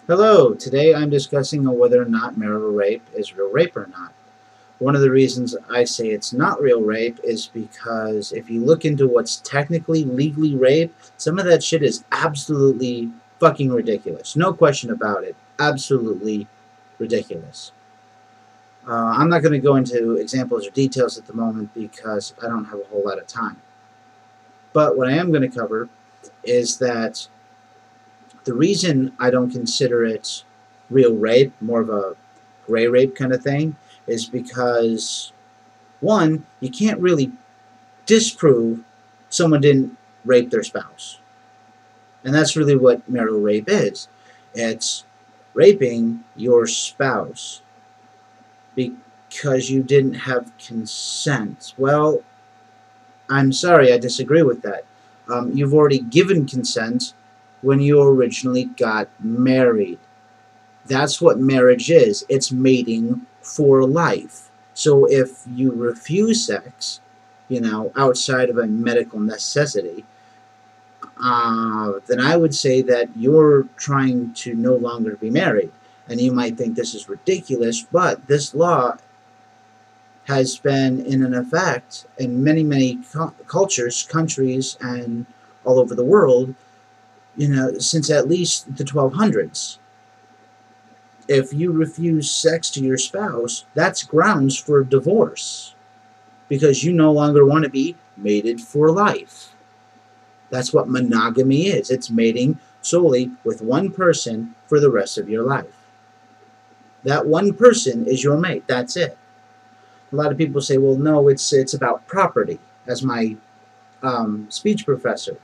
Hello, today I'm discussing on whether or not marital rape is real rape or not. One of the reasons I say it's not real rape is because if you look into what's technically legally rape, some of that shit is absolutely fucking ridiculous. No question about it. Absolutely ridiculous. I'm not going to go into examples or details at the moment because I don't have a whole lot of time. But what I am going to cover is that the reason I don't consider it real rape, more of a gray rape kind of thing, is because, one, you can't really disprove someone didn't rape their spouse. And that's really what marital rape is. It's raping your spouse because you didn't have consent. Well, I'm sorry, I disagree with that. You've already given consent when you originally got married. That's what marriage is. It's mating for life. So if you refuse sex, outside of a medical necessity, then I would say that you're trying to no longer be married. And you might think this is ridiculous, but this law has been in effect in many, many cultures, countries, and all over the world, since at least the 1200s. If you refuse sex to your spouse, that's grounds for divorce because you no longer want to be mated for life. That's what monogamy is. It's mating solely with one person for the rest of your life. That one person is your mate. That's it. A lot of people say, well, no, it's about property, as my speech professor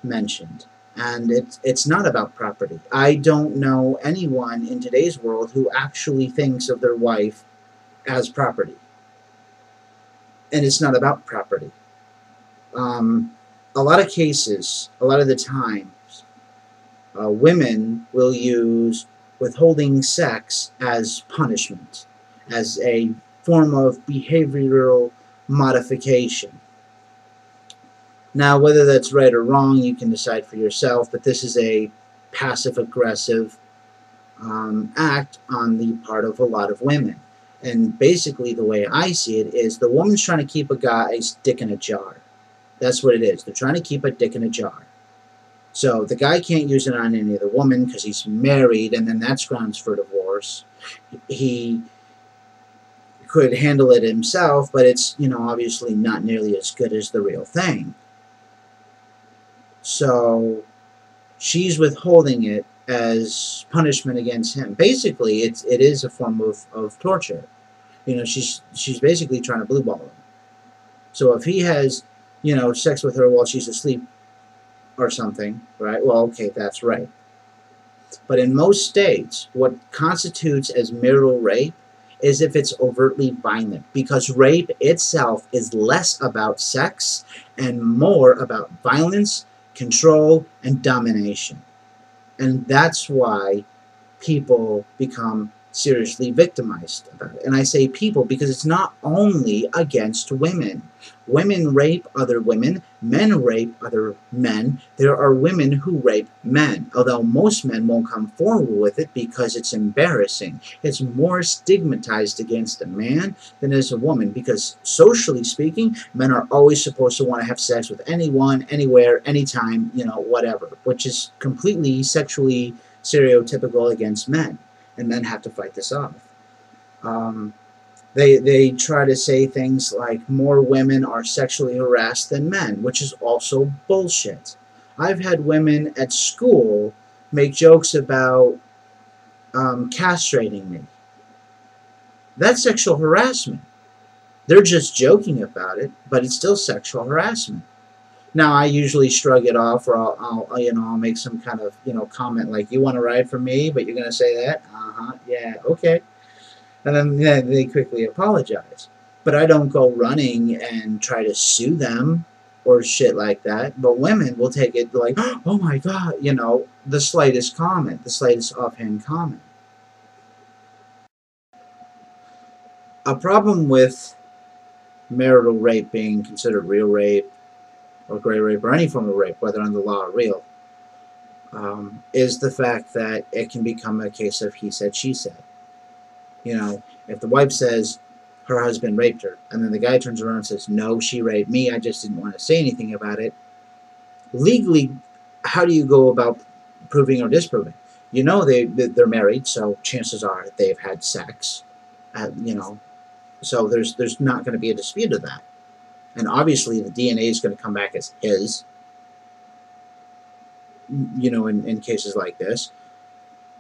mentioned. And it's not about property. I don't know anyone in today's world who actually thinks of their wife as property. And it's not about property. A lot of cases, a lot of the times, women will use withholding sex as punishment, as a form of behavioral modification. Now, whether that's right or wrong, you can decide for yourself, but this is a passive-aggressive act on the part of a lot of women. And basically, the way I see it is the woman's trying to keep a guy's dick in a jar. That's what it is. They're trying to keep a dick in a jar. So the guy can't use it on any other woman because he's married, and then that's grounds for divorce. He could handle it himself, but it's, obviously not nearly as good as the real thing. So she's withholding it as punishment against him. Basically, it is a form of torture. She's basically trying to blue ball him. So if he has, sex with her while she's asleep or something, right? Well, okay, that's right. But in most states, what constitutes as marital rape is if it's overtly violent, because rape itself is less about sex and more about violence, control, and domination. And that's why people become seriously victimized about it. And I say people because it's not only against women. Women rape other women. Men rape other men. There are women who rape men, although most men won't come forward with it because it's embarrassing. It's more stigmatized against a man than as a woman because, socially speaking, men are always supposed to want to have sex with anyone, anywhere, anytime, whatever, which is completely sexually stereotypical against men. And men have to fight this off. They try to say things like more women are sexually harassed than men, which is also bullshit. I've had women at school make jokes about castrating me. That's sexual harassment. They're just joking about it, but it's still sexual harassment. Now, I usually shrug it off, or I'll make some kind of, comment like, "You want to ride for me, but you're going to say that? Yeah, okay." And then they quickly apologize. But I don't go running and try to sue them or shit like that. But women will take it like, "Oh my God," the slightest comment, the slightest offhand comment. A problem with marital rape being considered real rape or gray rape or any form of rape, whether under law or real, is the fact that it can become a case of he said, she said. You know, if the wife says her husband raped her, and then the guy turns around and says, no, she raped me, I just didn't want to say anything about it, legally, how do you go about proving or disproving? You know, they're married, so chances are they've had sex. You know, so there's not going to be a dispute of that. And obviously, the DNA is going to come back as his. You know, in cases like this.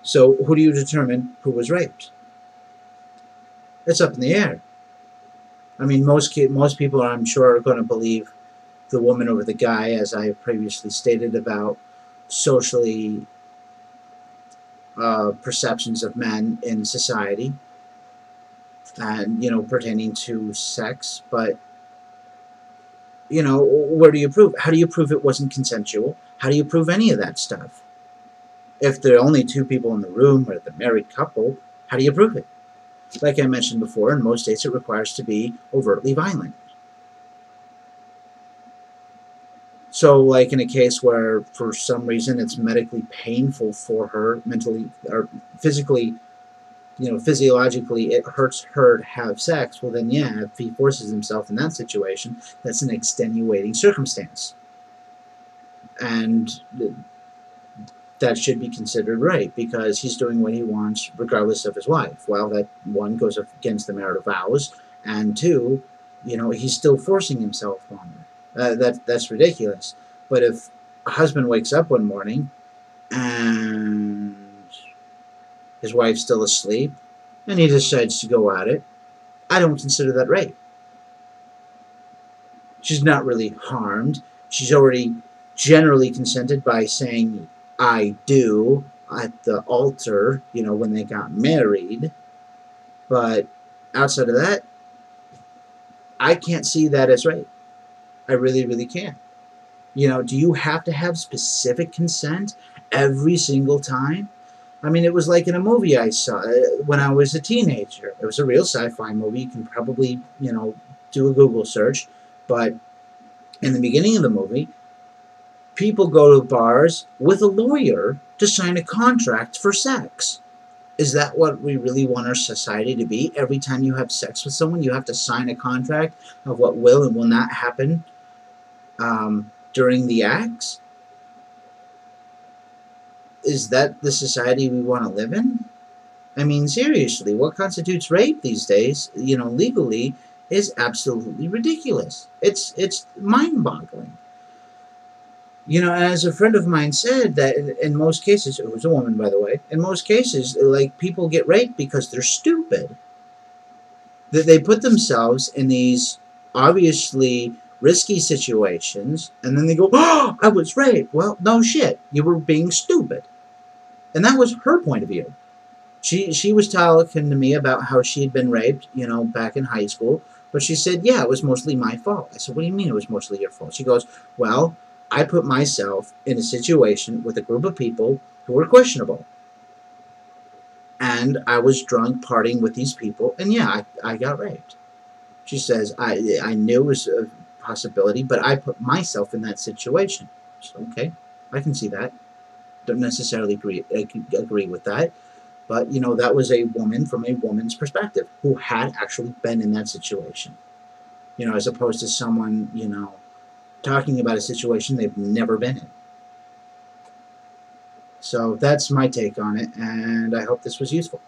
So who do you determine who was raped? It's up in the air. I mean, most people, I'm sure, are going to believe the woman over the guy, as I previously stated about socially perceptions of men in society, and you know, pertaining to sex. But you know, where do you prove? How do you prove it wasn't consensual? How do you prove any of that stuff? If there are only two people in the room, or the married couple, how do you prove it? Like I mentioned before, in most states it requires to be overtly violent. So, like in a case where for some reason it's medically painful for her, mentally or physically, you know, physiologically it hurts her to have sex, well then yeah, if he forces himself in that situation, that's an extenuating circumstance. And that should be considered rape because he's doing what he wants regardless of his wife. Well, that one goes against the marital vows, and two, you know, he's still forcing himself on her. That's ridiculous. But if a husband wakes up one morning and his wife's still asleep and he decides to go at it, I don't consider that rape. She's not really harmed. She's already generally consented by saying I do at the altar, you know, when they got married. But outside of that, I can't see that as rape. I really, really can't. You know, do you have to have specific consent every single time? I mean, it was like in a movie I saw when I was a teenager. It was a real sci-fi movie. You can probably, you know, do a Google search. But in the beginning of the movie, people go to bars with a lawyer to sign a contract for sex. Is that what we really want our society to be? Every time you have sex with someone, you have to sign a contract of what will and will not happen during the acts? Is that the society we want to live in? I mean, seriously, what constitutes rape these days, you know, legally, is absolutely ridiculous. It's mind-boggling. You know, as a friend of mine said, that in most cases, it was a woman, by the way, in most cases, like, people get raped because they're stupid. That they put themselves in these obviously risky situations, and then they go, oh, I was raped. Well, no shit. You were being stupid. And that was her point of view. She was talking to me about how she had been raped, you know, back in high school. But she said, yeah, it was mostly my fault. I said, what do you mean it was mostly your fault? She goes, well, I put myself in a situation with a group of people who were questionable. And I was drunk partying with these people, and yeah, I got raped. She says, I knew it was a possibility, but I put myself in that situation. So, okay, I can see that. Don't necessarily agree with that. But, you know, that was a woman from a woman's perspective who had actually been in that situation. You know, as opposed to someone, you know, talking about a situation they've never been in. So that's my take on it, and I hope this was useful.